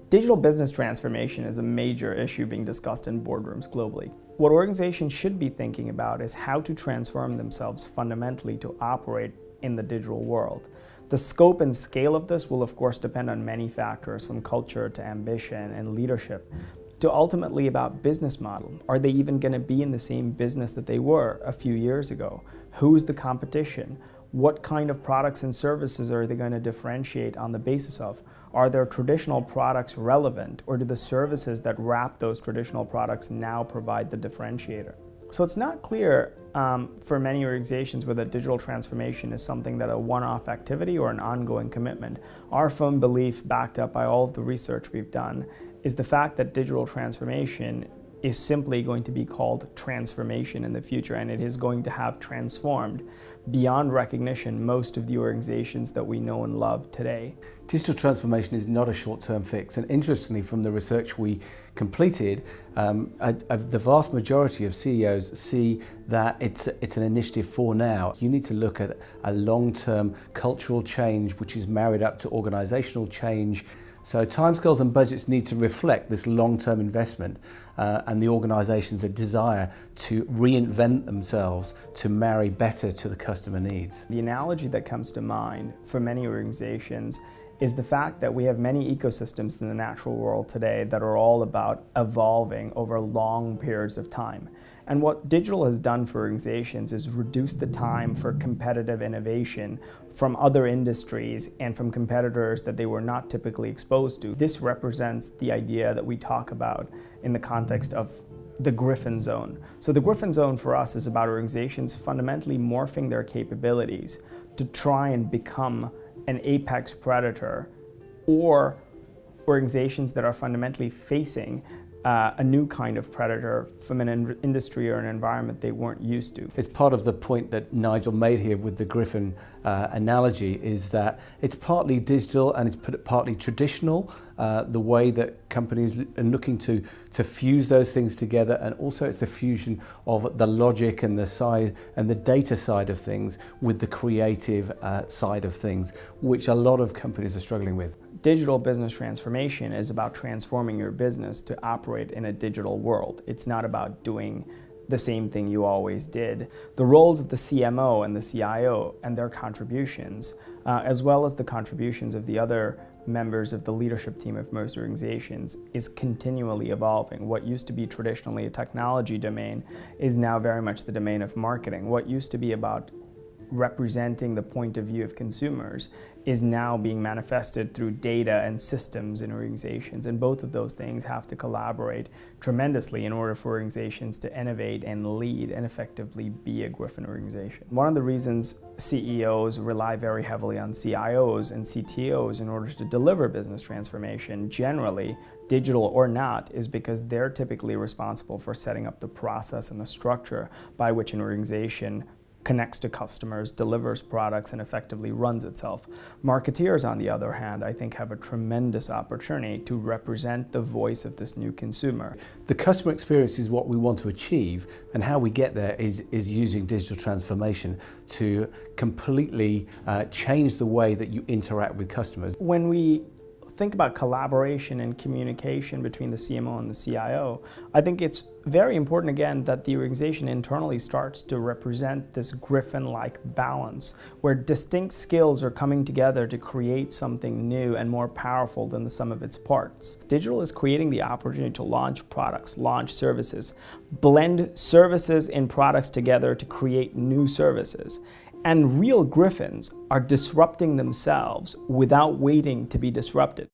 Digital business transformation is a major issue being discussed in boardrooms globally. What organizations should be thinking about is how to transform themselves fundamentally to operate in the digital world. The scope and scale of this will of course depend on many factors, from culture to ambition and leadership, to ultimately about business model. Are they even going to be in the same business that they were a few years ago? Who's the competition? What kind of products and services are they going to differentiate on the basis of? Are their traditional products relevant, or do the services that wrap those traditional products now provide the differentiator? So it's not clear for many organizations whether digital transformation is something that a one-off activity or an ongoing commitment. Our firm belief, backed up by all of the research we've done, is the fact that digital transformation is simply going to be called transformation in the future, and it is going to have transformed beyond recognition most of the organizations that we know and love today. Digital transformation is not a short-term fix, and interestingly, from the research we completed, the vast majority of CEOs see that it's an initiative for now. You need to look at a long-term cultural change which is married up to organizational change. So timescales and budgets need to reflect this long-term investment and the organisation's desire to reinvent themselves to marry better to the customer needs. The analogy that comes to mind for many organizations is the fact that we have many ecosystems in the natural world today that are all about evolving over long periods of time. And what digital has done for organizations is reduce the time for competitive innovation from other industries and from competitors that they were not typically exposed to. This represents the idea that we talk about in the context of the Gryphon zone. So the Gryphon zone for us is about organizations fundamentally morphing their capabilities to try and become an apex predator, or organizations that are fundamentally facing a new kind of predator from an industry or an environment they weren't used to. It's part of the point that Nigel made here with the Gryphon analogy, is that it's partly digital and it's partly traditional, the way that companies are looking to fuse those things together, and also it's the fusion of the logic and the side and the data side of things with the creative side of things, which a lot of companies are struggling with. Digital business transformation is about transforming your business to operate in a digital world. It's not about doing the same thing you always did. The roles of the CMO and the CIO and their contributions, as well as the contributions of the other members of the leadership team of most organizations, is continually evolving. What used to be traditionally a technology domain is now very much the domain of marketing. What used to be about representing the point of view of consumers is now being manifested through data and systems in organizations, and both of those things have to collaborate tremendously in order for organizations to innovate and lead and effectively be a Gryphon organization. One of the reasons CEOs rely very heavily on CIOs and CTOs in order to deliver business transformation, generally, digital or not, is because they're typically responsible for setting up the process and the structure by which an organization connects to customers, delivers products, and effectively runs itself. Marketeers, on the other hand, I think have a tremendous opportunity to represent the voice of this new consumer. The customer experience is what we want to achieve, and how we get there is using digital transformation to completely change the way that you interact with customers. When we think about collaboration and communication between the CMO and the CIO, I think it's very important, again, that the organization internally starts to represent this Gryphon-like balance, where distinct skills are coming together to create something new and more powerful than the sum of its parts. Digital is creating the opportunity to launch products, launch services, blend services and products together to create new services. And real Gryphons are disrupting themselves without waiting to be disrupted.